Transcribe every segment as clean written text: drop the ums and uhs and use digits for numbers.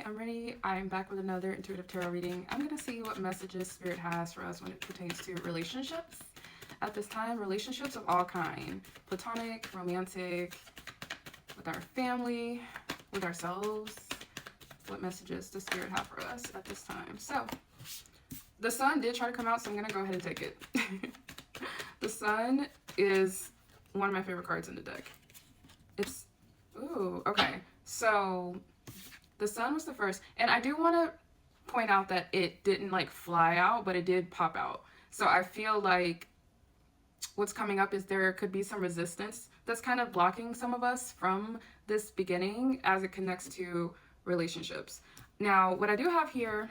I'm ready. I'm back with another intuitive tarot reading. I'm going to see what messages Spirit has for us when it pertains to relationships. At this time, relationships of all kind. Platonic, romantic, with our family, with ourselves. What messages does Spirit have for us at this time? So, the Sun did try to come out, so I'm going to go ahead and take it. The Sun is one of my favorite cards in the deck. It's, ooh, okay. So, the Sun was the first, and I do want to point out that it didn't like fly out, but it did pop out. So I feel like what's coming up is there could be some resistance that's kind of blocking some of us from this beginning as it connects to relationships. Now, what I do have here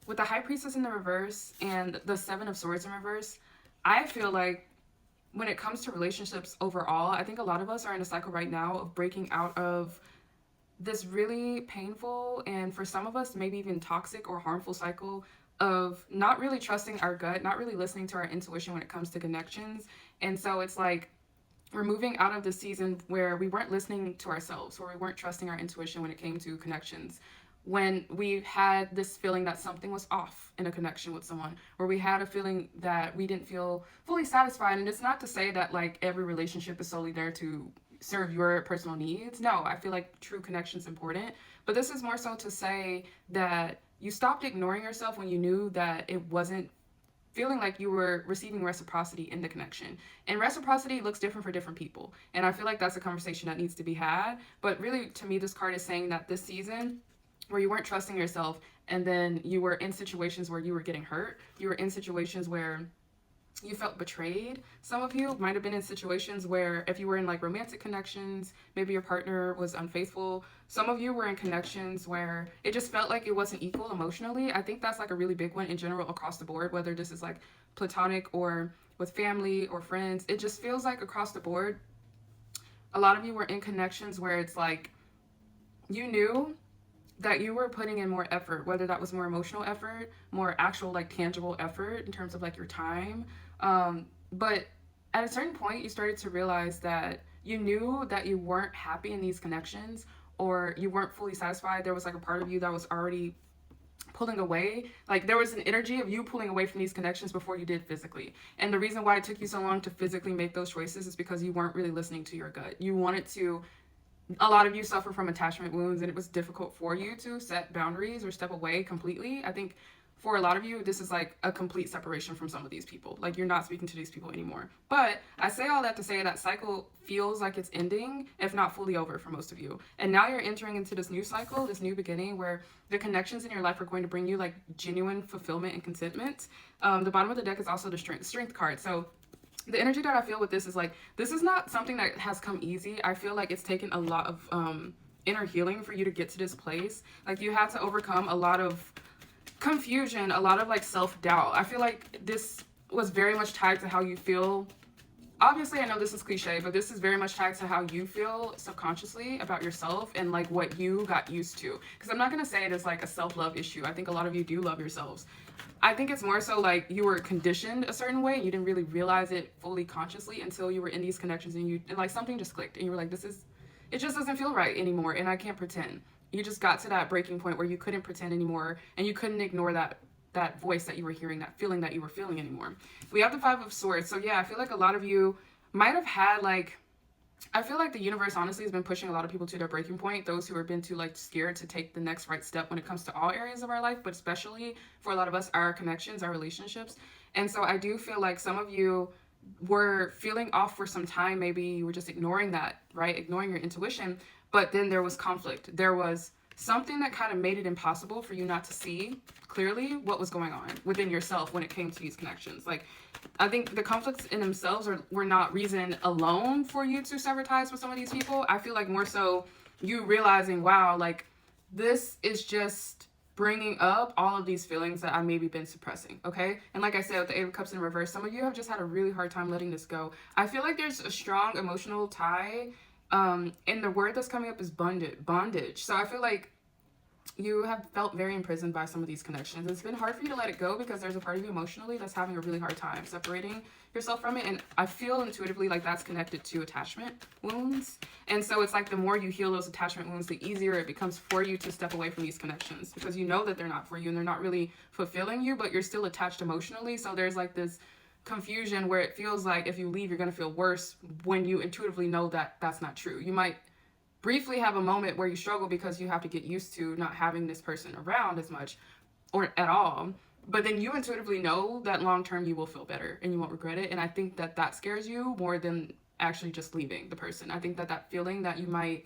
with the High Priestess in the reverse and the Seven of Swords in reverse, I feel like when it comes to relationships overall, I think a lot of us are in a cycle right now of breaking out of this really painful and for some of us maybe even toxic or harmful cycle of not really trusting our gut, not really listening to our intuition when it comes to connections. And so it's like we're moving out of the season where we weren't listening to ourselves, where we weren't trusting our intuition when it came to connections, when we had this feeling that something was off in a connection with someone, where we had a feeling that we didn't feel fully satisfied. And it's not to say that like every relationship is solely there to serve your personal needs. No, I feel like true connection is important. But this is more so to say that you stopped ignoring yourself when you knew that it wasn't feeling like you were receiving reciprocity in the connection. And reciprocity looks different for different people. And I feel like that's a conversation that needs to be had. But really, to me, this card is saying that this season where you weren't trusting yourself and then you were in situations where you were getting hurt, you were in situations where you felt betrayed. Some of you might have been in situations where if you were in like romantic connections, maybe your partner was unfaithful. Some of you were in connections where it just felt like it wasn't equal emotionally. I think that's like a really big one in general across the board, whether this is like platonic or with family or friends. It just feels like across the board, a lot of you were in connections where it's like you knew that you were putting in more effort, whether that was more emotional effort, more actual like tangible effort in terms of like your time. But at a certain point, you started to realize that you knew that you weren't happy in these connections or you weren't fully satisfied. There was like a part of you that was already pulling away. Like there was an energy of you pulling away from these connections before you did physically. And the reason why it took you so long to physically make those choices is because you weren't really listening to your gut. You wanted to, a lot of you suffer from attachment wounds and it was difficult for you to set boundaries or step away completely. I think for a lot of you, this is like a complete separation from some of these people. Like you're not speaking to these people anymore. But I say all that to say that cycle feels like it's ending, if not fully over for most of you. And now you're entering into this new cycle, this new beginning where the connections in your life are going to bring you like genuine fulfillment and contentment. The bottom of the deck is also the strength card. So the energy that I feel with this is like, this is not something that has come easy. I feel like it's taken a lot of inner healing for you to get to this place. Like you had to overcome a lot of confusion, a lot of like self-doubt. I feel like this was very much tied to how you feel. Obviously, I know this is cliche, but this is very much tied to how you feel subconsciously about yourself and like what you got used to. Because I'm not going to say it is like a self-love issue. I think a lot of you do love yourselves. I think it's more so like you were conditioned a certain way and you didn't really realize it fully consciously until you were in these connections and like something just clicked and you were like, it just doesn't feel right anymore and I can't pretend. You just got to that breaking point where you couldn't pretend anymore and you couldn't ignore that voice that you were hearing, that feeling that you were feeling anymore. We have the Five of Swords. So yeah, I feel like a lot of you might have had like, I feel like the universe honestly has been pushing a lot of people to their breaking point. Those who have been too like scared to take the next right step when it comes to all areas of our life, but especially for a lot of us, our connections, our relationships. And so I do feel like some of you were feeling off for some time. Maybe you were just ignoring that, right? Ignoring your intuition. But then there was conflict. There was something that kind of made it impossible for you not to see clearly what was going on within yourself when it came to these connections. Like, I think the conflicts in themselves were not reason alone for you to sever ties with some of these people. I feel like more so you realizing, wow, like this is just bringing up all of these feelings that I maybe been suppressing, okay? And like I said, with the Eight of Cups in reverse, some of you have just had a really hard time letting this go. I feel like there's a strong emotional tie. And the word that's coming up is bondage. So I feel like you have felt very imprisoned by some of these connections. It's been hard for you to let it go because there's a part of you emotionally that's having a really hard time separating yourself from it. And I feel intuitively like that's connected to attachment wounds. And so it's like the more you heal those attachment wounds, the easier it becomes for you to step away from these connections, because you know that they're not for you and they're not really fulfilling you, but you're still attached emotionally. So there's like this confusion where it feels like if you leave, you're going to feel worse when you intuitively know that that's not true. You might briefly have a moment where you struggle because you have to get used to not having this person around as much or at all. But then you intuitively know that long term you will feel better and you won't regret it. And I think that that scares you more than actually just leaving the person. I think that that feeling that you might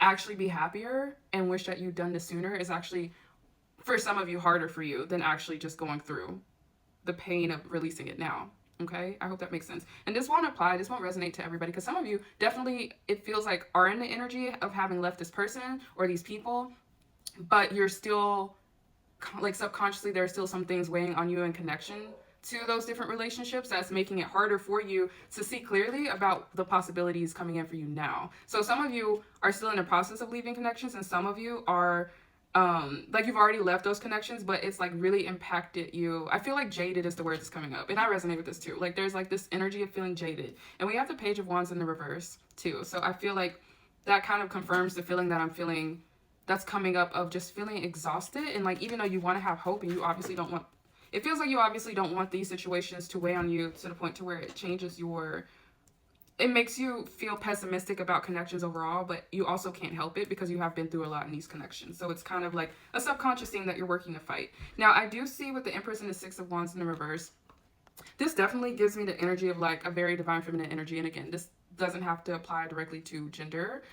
actually be happier and wish that you'd done this sooner is actually, for some of you, harder for you than actually just going through the pain of releasing it now. Okay, I hope that makes sense. And this won't apply, this won't resonate to everybody, because some of you definitely, it feels like, are in the energy of having left this person or these people, but you're still, like, subconsciously, there are still some things weighing on you in connection to those different relationships that's making it harder for you to see clearly about the possibilities coming in for you now. So some of you are still in the process of leaving connections, and some of you are like you've already left those connections, but it's like really impacted you. I feel like jaded is the word that's coming up, and I resonate with this too. Like there's like this energy of feeling jaded, and we have the Page of Wands in the reverse too. So I feel like that kind of confirms the feeling that I'm feeling that's coming up, of just feeling exhausted. And like, even though you want to have hope and you obviously don't want, it feels like you obviously don't want these situations to weigh on you to the point to where it changes your, it makes you feel pessimistic about connections overall, but you also can't help it because you have been through a lot in these connections. So it's kind of like a subconscious thing that you're working to fight. Now, I do see with the Empress and the Six of Wands in the reverse, this definitely gives me the energy of like a very divine feminine energy. And again, this doesn't have to apply directly to gender.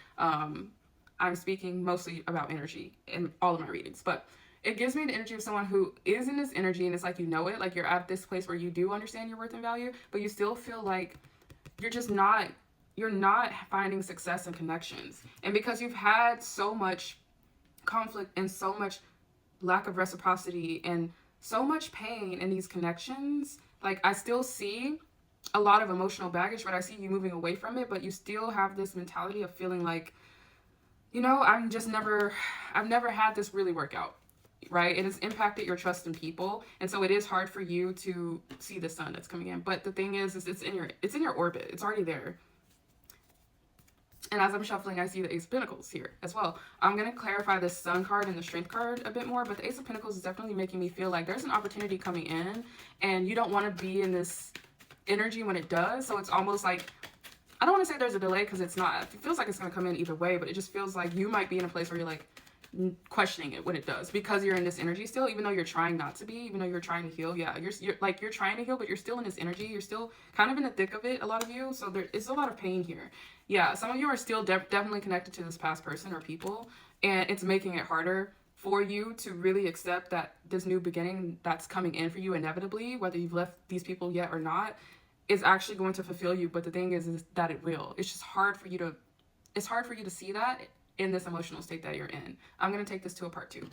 I'm speaking mostly about energy in all of my readings, but it gives me the energy of someone who is in this energy, and it's like, you know it, like you're at this place where you do understand your worth and value, but you still feel like you're not finding success in connections. And because you've had so much conflict and so much lack of reciprocity and so much pain in these connections, like I still see a lot of emotional baggage, but I see you moving away from it, but you still have this mentality of feeling like, you know, I've never had this really work out, right? It has impacted your trust in people, and so it is hard for you to see the sun that's coming in. But the thing is it's in your orbit. It's already there. And as I'm shuffling, I see the Ace of Pentacles here as well. I'm going to clarify the Sun card and the Strength card a bit more, but the Ace of Pentacles is definitely making me feel like there's an opportunity coming in, and you don't want to be in this energy when it does. So it's almost like, I don't want to say there's a delay, because it's not. It feels like it's going to come in either way, but it just feels like you might be in a place where you're like questioning it when it does, because you're in this energy still, even though you're trying not to be, even though you're trying to heal. Yeah, you're trying to heal, but you're still in this energy. You're still kind of in the thick of it, a lot of you. So there is a lot of pain here. Yeah, some of you are still definitely connected to this past person or people, and it's making it harder for you to really accept that this new beginning that's coming in for you inevitably, whether you've left these people yet or not, is actually going to fulfill you. But the thing is that it will. It's just hard for you to see that in this emotional state that you're in. I'm going to take this to a part 2.